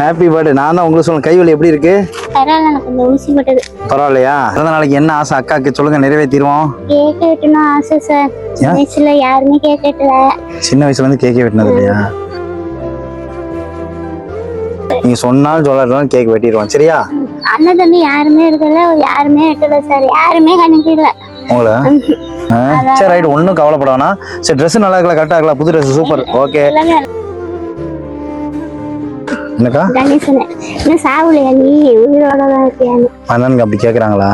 Happy birthday. நான் தான் உங்களுக்கு சொல்லுங்க, கைவலி எப்படி இருக்கு? பரவாயில்ல, எனக்கு இந்த ஊசி போட்டது. பரவாயில்லையா? பிறந்த நாளைக்கு என்ன ஆசை அக்காக்கு சொல்லுங்க, நிறைவேற்றிடுவோம். கேக் வெட்டணும் ஆசை சார். சின்ன வயசுல யாருமே கேக் வெட்டல. சின்ன வயசுல இருந்து கேக்கே வெட்டினது இல்லையா? நீங்க சொன்னாலும் சொல்லாட்டாலும் கேக் வெட்டிடுவோம், சரியா? அண்ணன் தம்பி யாருமே இருக்கல, யாருமே வெட்டல சார். யாருமே கணிக்கல உங்களை. சரி ரைட், ஒன்றும் கவலைப்பட வேணாம். சரி, ட்ரெஸ் நல்லா இருக்கலாம், கரெக்டாக இருக்கலாம், புது ட்ரெஸ் சூப்பர். ஓகே. என்னக்கா கணேசன் என்ன சாவுலையா நீ, உயிரோட தான் இருக்கியான்னு அண்ணனுக்கு அப்படி கேட்குறாங்களா?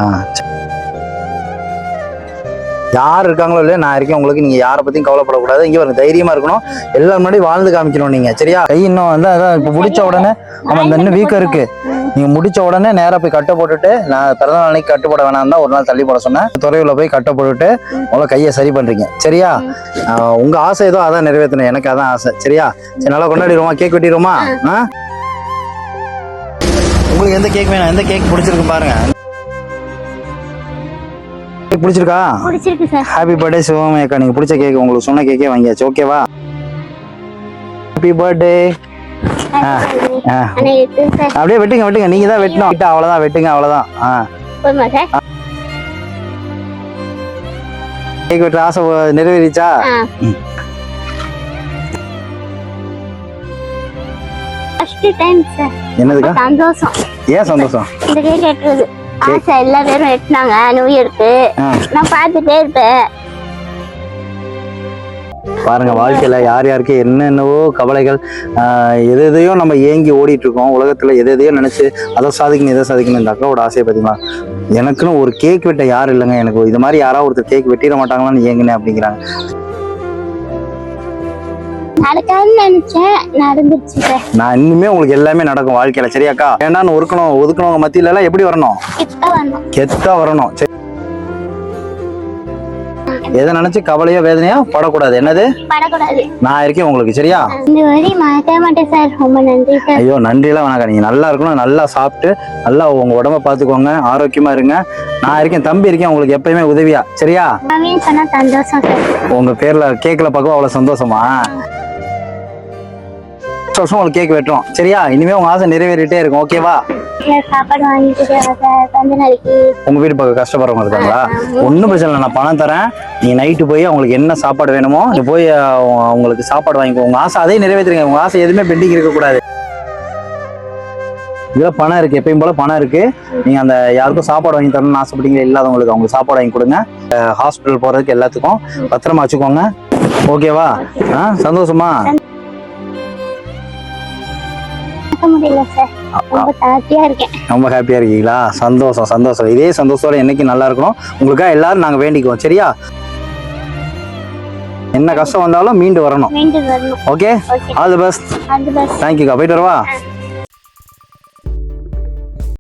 யார் இருக்காங்களோ இல்லையா, நான் இருக்கேன் உங்களுக்கு. நீங்க யாரை பத்தியும் கவலைப்படக்கூடாது. இங்க ஒரு தைரியமா இருக்கணும், எல்லாரும் முன்னாடி வாழ்ந்து காமிக்கணும் நீங்க, சரியா? கை இன்னும் வந்து அதான் இப்போ முடிச்ச உடனே ஆமா இந்த இன்னும் வீக்கம் இருக்கு. நீங்க முடிச்ச உடனே நேரா போய் கட்டை போட்டுட்டு, நான் பிறந்த நாளைக்கு கட்டு போட வேணாம் தான் ஒரு நாள் தள்ளி போட சொன்னேன். துறையில போய் கட்டை போட்டுட்டு உங்களை கையை சரி பண்றீங்க, சரியா? உங்க ஆசை ஏதோ அதான் நிறைவேற்றணும், எனக்கு அதான் ஆசை, சரியா? சரி, நல்லா கொண்டாடிடுவோமா? கேக் வெட்டிடுவோமா? உங்களுக்கு எந்த கேக் வேணும்? எந்த கேக் பிடிச்சிருக்கு பாருங்க. பிடிச்சிருக்கா? பிடிச்சிருக்கு சார். ஹாப்பி பர்த்டே சிவகாமி அக்கா. நீங்க பிடிச்ச கேக், உங்களுக்கு சொன்ன கேக்கே வாங்கியாச்சு, ஓகேவா? Happy birthday. அப்படியே வெட்டுங்க வெட்டுங்க, நீங்க தான் வெட்டணும். அவ்வளவுதான், வெட்டுங்க, அவ்வளவுதான். கேக் வெட்டுற ஆசை நிறைவேறிச்சா? என்னதுக்கா சந்தோஷம்? ஏன் சந்தோஷம்? இந்த கேக் வெட்டுறது ஆசை. எல்லா பேரும் வெட்டினாங்க நியூ இயருக்கு, நான் பார்த்துட்டே இருப்பேன். பாருங்க, வாழ்க்கையில யார் யாருக்கு என்னென்னவோ கவலைகள், எது எதையோ நம்ம ஏங்கி ஓடிட்டு இருக்கோம் உலகத்துல, எது எதையோ நினைச்சு அதை சாதிக்கணும் இதை சாதிக்கணும். இந்த அக்காவோட ஆசையை பார்த்தீங்களா? எனக்குன்னு ஒரு கேக் வெட்ட யாரும் இல்லைங்க, எனக்கு இது மாதிரி யாராவது ஒருத்தர் கேக் வெட்டிட மாட்டாங்களான்னு ஏங்கினேன் அப்படிங்கிறாங்க. நடக்காதுன்னு நினைச்சேன், நடந்துருச்சு சார். நான் இன்னுமே உங்களுக்கு எல்லாமே நடக்கும் வாழ்க்கையில, சரியாக்கா? வேண்டான்னு ஒதுக்கணவங்க மத்தியில எல்லாம் எப்படி வரணும்? கெத்தா வரணும். சரி, எதை நினைச்சு கவலையோ வேதனையோ படக்கூடாது. என்னது படக்கூடாது? நான் இருக்கேன் உங்களுக்கு, சரியா? இந்த வரி மறக்க மாட்டேன் சார். ரொம்ப நன்றி சார். ஐயோ, நன்றி எல்லாம் வேணாக்கா. நீங்க நல்லா இருக்கணும், நல்லா சாப்பிட்டு நல்லா உங்க உடம்ப பாத்துக்கோங்க, ஆரோக்கியமா இருங்க. நான் இருக்கேன், தம்பி இருக்கேன் உங்களுக்கு எப்பயுமே உதவியா, சரியா? சொன்னா சந்தோஷம் சார். உங்க பேர்ல கேக்ல பார்க்க அவ்வளவு சந்தோஷமா? வருஷம் உங்களுக்கு கேக் வெட்டுறோம், சரியா? இனிமே உங்க ஆசை நிறைவேறிட்டே இருக்கும், ஓகேவா? சாப்பாடு வாங்கிட்டு உங்க வீட்டு பக்கம் கஷ்டப்படுறவங்க இருக்காங்களா? ஒன்னும் பிரச்சனை இல்லை, நான் பணம் தரேன். நீங்க நைட்டு போய் அவங்களுக்கு என்ன சாப்பாடு வேணுமோ நீங்க போய் உங்களுக்கு சாப்பாடு வாங்கிக்கோ. உங்க ஆசை அதையும் நிறைவேற்றுங்க. உங்க ஆசை எதுவுமே பெண்டிங் இருக்கக்கூடாது. இதுல பணம் இருக்கு, எப்பயும் போல பணம் இருக்கு. நீங்க அந்த யாருக்கும் சாப்பாடு வாங்கி தரணும்னு ஆசைப்பட்டீங்க இல்லாதவங்களுக்கு அவங்களுக்கு சாப்பாடு வாங்கி கொடுங்க. ஹாஸ்பிட்டல் போறதுக்கு எல்லாத்துக்கும் பத்திரமா வச்சுக்கோங்க, ஓகேவா? சந்தோஷமா? முடியல சார், ரொம்ப ஹாப்பியா இருக்கேன். ரொம்ப ஹாப்பியா இருக்கீங்களா? சந்தோஷம் சந்தோஷம். இதே சந்தோஷத்தோட என்னைக்கு நல்லா இருக்கணும். உங்களுக்காக எல்லாரும் நாங்க வேண்டிக்குவோம், சரியா? என்ன கஷ்டம் வந்தாலும் மீண்டு வரணும். மீண்டும் வரணும். Okay, all the best. All the best. தேங்க்யூக்கா. போயிட்டு வரவா?